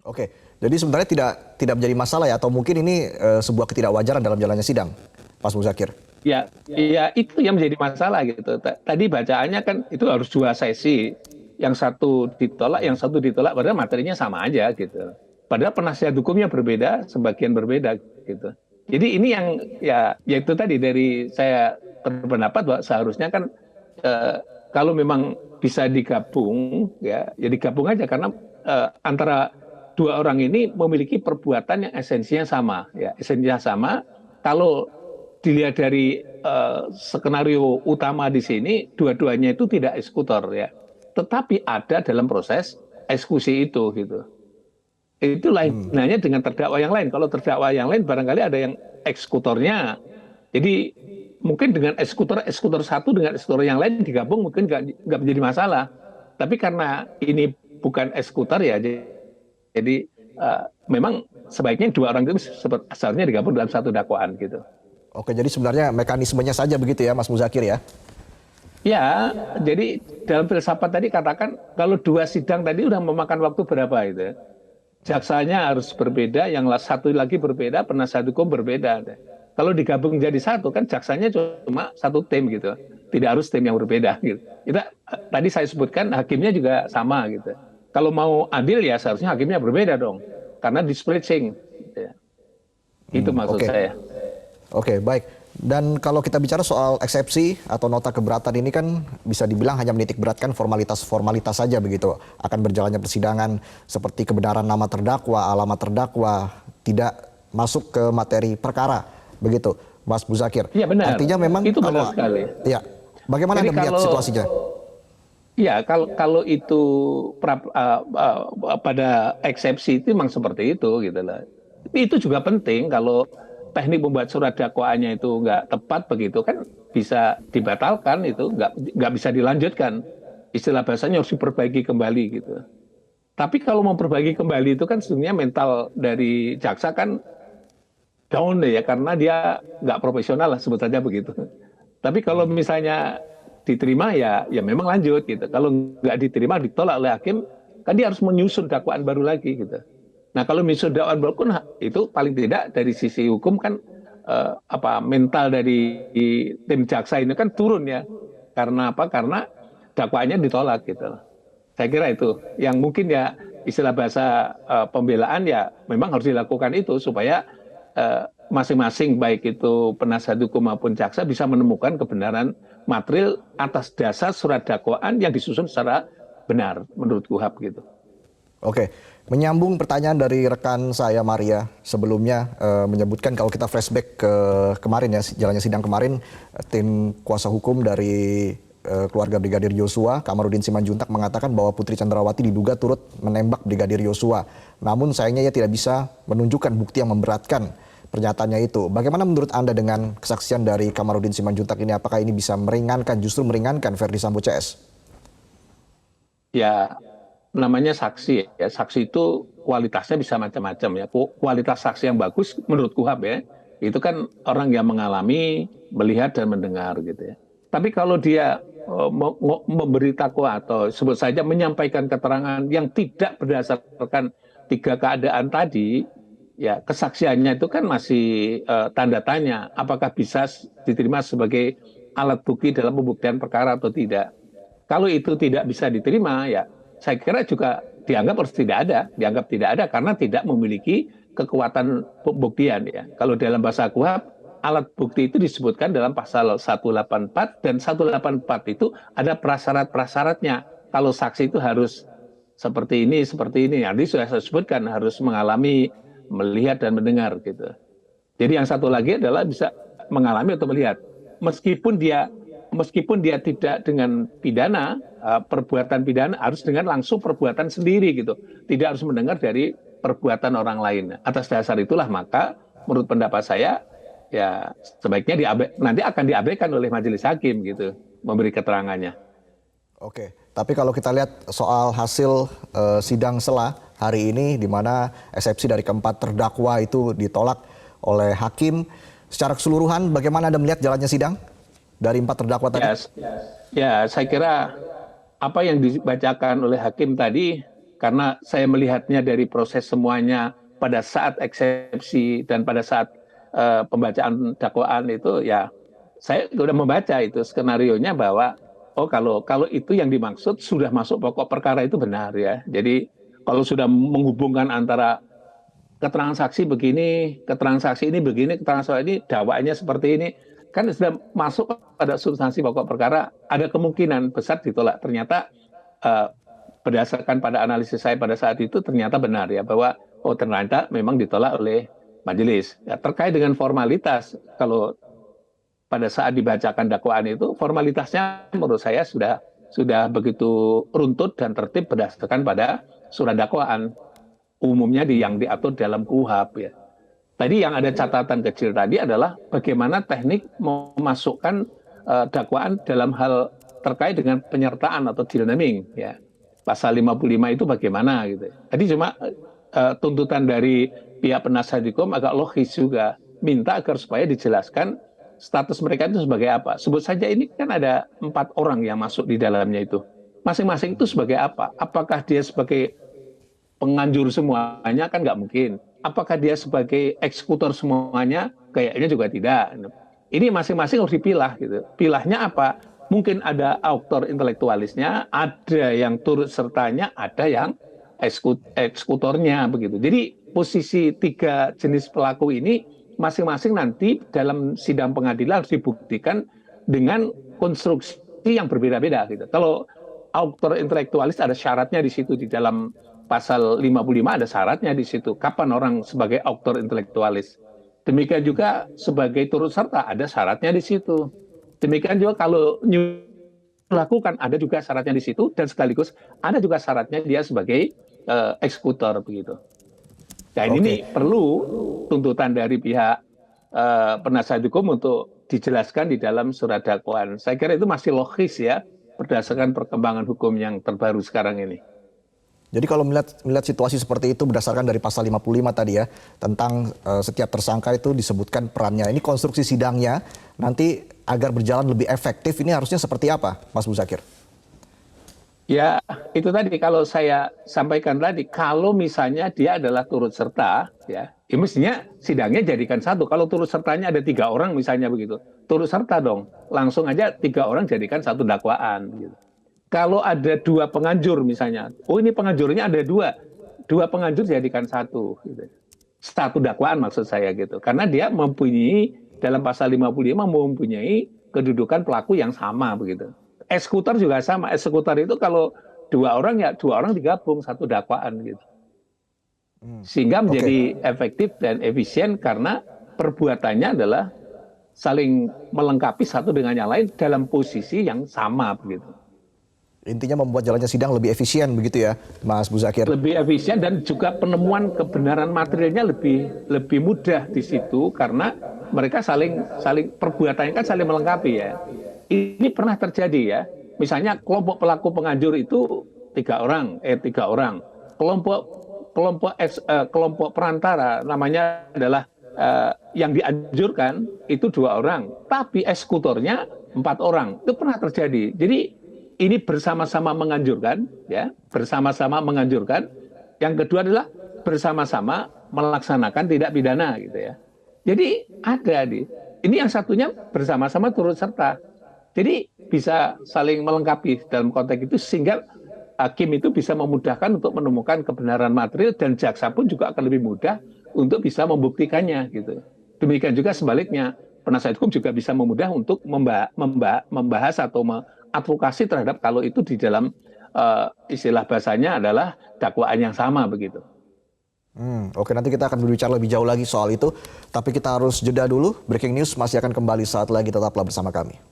Oke, jadi sebenarnya tidak menjadi masalah ya, atau mungkin ini sebuah ketidakwajaran dalam jalannya sidang, Mas Muzakir? Ya, ya itu yang menjadi masalah gitu. Tadi bacaannya kan itu harus dua sesi, yang satu ditolak, yang satu ditolak, padahal materinya sama aja gitu. Padahal penasihat hukumnya berbeda, sebagian berbeda gitu. Jadi ini yang ya itu tadi dari saya berpendapat bahwa seharusnya kan eh, kalau memang bisa digabung ya digabung aja karena antara dua orang ini memiliki perbuatan yang esensinya sama ya esensinya sama. Kalau dilihat dari skenario utama di sini, dua-duanya itu tidak eksekutor ya, tetapi ada dalam proses eksekusi itu gitu. Itu lainnya dengan terdakwa yang lain. Kalau terdakwa yang lain barangkali ada yang eksekutornya. Jadi mungkin dengan eksekutor satu dengan eksekutor yang lain digabung mungkin nggak menjadi masalah. Tapi karena ini bukan eksekutor ya, jadi memang sebaiknya dua orang itu seharusnya digabung dalam satu dakwaan gitu. Oke, jadi sebenarnya mekanismenya saja begitu ya, Mas Muzakir ya? Ya, jadi dalam filsafat tadi katakan kalau dua sidang tadi udah memakan waktu berapa itu ya. Jaksanya harus berbeda, yang satu lagi berbeda, penasihat hukum berbeda. Kalau digabung jadi satu kan jaksanya cuma satu tim gitu. Tidak harus tim yang berbeda gitu. Tadi saya sebutkan hakimnya juga sama gitu. Kalau mau adil ya seharusnya hakimnya berbeda dong. Karena di splitting. Gitu ya. Itu maksud Oke. saya. Oke, baik. Dan kalau kita bicara soal eksepsi atau nota keberatan ini kan bisa dibilang hanya menitik beratkan formalitas-formalitas saja begitu. Akan berjalannya persidangan seperti kebenaran nama terdakwa, alamat terdakwa, tidak masuk ke materi perkara. Begitu, Mas Muzakir. Iya benar. Artinya memang Itu kalau benar sekali. ya, bagaimana Jadi Anda melihat situasinya? ya kalau itu pada eksepsi itu memang seperti itu gitu lah. Tapi itu juga penting kalau teknik membuat surat dakwaannya itu nggak tepat begitu kan bisa dibatalkan itu nggak bisa dilanjutkan. Istilah bahasanya harus diperbaiki kembali gitu. Tapi kalau memperbaiki kembali itu kan sebenarnya mental dari jaksa kan down deh ya karena dia nggak profesional lah sebut saja begitu. Tapi kalau misalnya diterima ya memang lanjut gitu. Kalau nggak diterima ditolak oleh hakim kan dia harus menyusun dakwaan baru lagi gitu. Nah kalau menyusun dakwaan baru pun itu paling tidak dari sisi hukum kan mental dari tim jaksa ini kan turun ya. Karena apa? Karena dakwaannya ditolak gitu. Saya kira itu yang mungkin ya istilah bahasa pembelaan ya memang harus dilakukan itu supaya masing-masing baik itu penasihat hukum maupun jaksa bisa menemukan kebenaran material atas dasar surat dakwaan yang disusun secara benar menurut KUHAP gitu. Oke, menyambung pertanyaan dari rekan saya Maria sebelumnya menyebutkan kalau kita flashback ke kemarin ya jalannya sidang kemarin, tim kuasa hukum dari keluarga Brigadir Yosua, Kamarudin Simanjuntak mengatakan bahwa Putri Chandrawati diduga turut menembak Brigadir Yosua. Namun sayangnya ia tidak bisa menunjukkan bukti yang memberatkan pernyataannya itu. Bagaimana menurut Anda dengan kesaksian dari Kamarudin Simanjuntak ini? Apakah ini bisa meringankan, justru meringankan Verdi Sambo CS? Ya namanya saksi ya. Saksi itu kualitasnya bisa macam-macam ya. Kualitas saksi yang bagus menurut KUHAP ya. Itu kan orang yang mengalami, melihat dan mendengar gitu ya. Tapi kalau dia memberi takwa atau sebut saja menyampaikan keterangan yang tidak berdasarkan tiga keadaan tadi, ya kesaksiannya itu kan masih tanda tanya apakah bisa diterima sebagai alat bukti dalam pembuktian perkara atau tidak. Kalau itu tidak bisa diterima, ya saya kira juga dianggap tidak ada karena tidak memiliki kekuatan pembuktian ya. Kalau dalam bahasa KUHAP alat bukti itu disebutkan dalam pasal 184 dan 184 itu ada prasyarat-prasyaratnya. Kalau saksi itu harus seperti ini, seperti ini. Nanti sudah saya sebutkan harus mengalami, melihat dan mendengar gitu. Jadi yang satu lagi adalah bisa mengalami atau melihat. Meskipun dia tidak dengan pidana, perbuatan pidana harus dengan langsung perbuatan sendiri gitu. Tidak harus mendengar dari perbuatan orang lain. Atas dasar itulah maka menurut pendapat saya ya sebaiknya nanti akan diabaikan oleh majelis hakim gitu memberi keterangannya. Oke, tapi kalau kita lihat soal hasil sidang sela hari ini di mana eksepsi dari keempat terdakwa itu ditolak oleh hakim, secara keseluruhan bagaimana Anda melihat jalannya sidang dari empat terdakwa tadi? Ya saya kira apa yang dibacakan oleh hakim tadi karena saya melihatnya dari proses semuanya pada saat eksepsi dan pada saat pembacaan dakwaan itu, ya saya sudah membaca itu skenarionya bahwa oh kalau itu yang dimaksud sudah masuk pokok perkara itu benar ya. Jadi kalau sudah menghubungkan antara keterangan saksi begini, keterangan saksi ini begini, keterangan saksi ini dakwaannya seperti ini, kan sudah masuk pada substansi pokok perkara, ada kemungkinan besar ditolak. Ternyata eh, berdasarkan pada analisis saya pada saat itu ternyata benar ya, bahwa oh ternyata memang ditolak oleh majelis. Ya, terkait dengan formalitas, kalau pada saat dibacakan dakwaan itu formalitasnya menurut saya sudah begitu runtut dan tertib berdasarkan pada surat dakwaan umumnya yang diatur dalam KUHP ya. Tadi yang ada catatan kecil tadi adalah bagaimana teknik memasukkan dakwaan dalam hal terkait dengan penyertaan atau deal naming ya. Pasal 55 itu bagaimana gitu. Tadi cuma tuntutan dari pihak penasihat hukum agak logis juga, minta agar supaya dijelaskan status mereka itu sebagai apa. Sebut saja ini kan ada 4 orang yang masuk di dalamnya itu. Masing-masing itu sebagai apa? Apakah dia sebagai penganjur semuanya? Kan nggak mungkin. Apakah dia sebagai eksekutor semuanya? Kayaknya juga tidak. Ini masing-masing harus dipilah gitu. Pilahnya apa? Mungkin ada autor intelektualisnya, ada yang turut sertanya, ada yang eksekutornya begitu. Jadi posisi 3 jenis pelaku ini masing-masing nanti dalam sidang pengadilan harus dibuktikan dengan konstruksi yang berbeda-beda gitu. Kalau autor intelektualis ada syaratnya di situ, di dalam pasal 55 ada syaratnya di situ. Kapan orang sebagai autor intelektualis? Demikian juga sebagai turut serta ada syaratnya di situ. Demikian juga kalau melakukan ada juga syaratnya di situ, dan sekaligus ada juga syaratnya dia sebagai eksekutor begitu. Dan ini perlu tuntutan dari pihak penasihat hukum untuk dijelaskan di dalam surat dakwaan. Saya kira itu masih logis ya berdasarkan perkembangan hukum yang terbaru sekarang ini. Jadi kalau melihat situasi seperti itu berdasarkan dari pasal 55 tadi ya, tentang setiap tersangka itu disebutkan perannya. Ini konstruksi sidangnya nanti agar berjalan lebih efektif, ini harusnya seperti apa, Mas Muzakir? Ya, itu tadi kalau saya sampaikan tadi, kalau misalnya dia adalah turut serta, ya mestinya sidangnya jadikan satu. Kalau turut sertanya ada 3 orang misalnya begitu, turut serta dong, langsung aja 3 orang jadikan satu dakwaan. Gitu. Kalau ada 2 penganjur misalnya, oh ini penganjurnya ada 2 penganjur jadikan satu. Gitu. Satu dakwaan maksud saya gitu, karena dia mempunyai dalam pasal 55 mempunyai kedudukan pelaku yang sama begitu. Eksekutor juga sama. Eksekutor itu kalau 2 orang ya 2 orang digabung satu dakwaan gitu. Sehingga menjadi efektif dan efisien karena perbuatannya adalah saling melengkapi satu dengan yang lain dalam posisi yang sama begitu. Intinya membuat jalannya sidang lebih efisien begitu ya, Mas Muzakir? Lebih efisien dan juga penemuan kebenaran materialnya lebih mudah di situ karena mereka saling perbuatannya kan saling melengkapi ya. Ini pernah terjadi ya. Misalnya kelompok pelaku penganjur itu 3 orang. Kelompok perantara namanya adalah yang dianjurkan itu 2 orang. Tapi eksekutornya 4 orang. Itu pernah terjadi. Jadi ini bersama-sama menganjurkan, ya, bersama-sama menganjurkan. Yang kedua adalah bersama-sama melaksanakan tindak pidana, gitu ya. Jadi ada ini yang satunya bersama-sama turut serta. Jadi bisa saling melengkapi dalam konteks itu sehingga hakim itu bisa memudahkan untuk menemukan kebenaran material dan jaksa pun juga akan lebih mudah untuk bisa membuktikannya gitu. Demikian juga sebaliknya, penasihat hukum juga bisa memudah untuk membahas atau advokasi terhadap kalau itu di dalam istilah bahasanya adalah dakwaan yang sama begitu. Oke, nanti kita akan berbicara lebih jauh lagi soal itu, tapi kita harus jeda dulu. Breaking news masih akan kembali saat lagi, tetaplah bersama kami.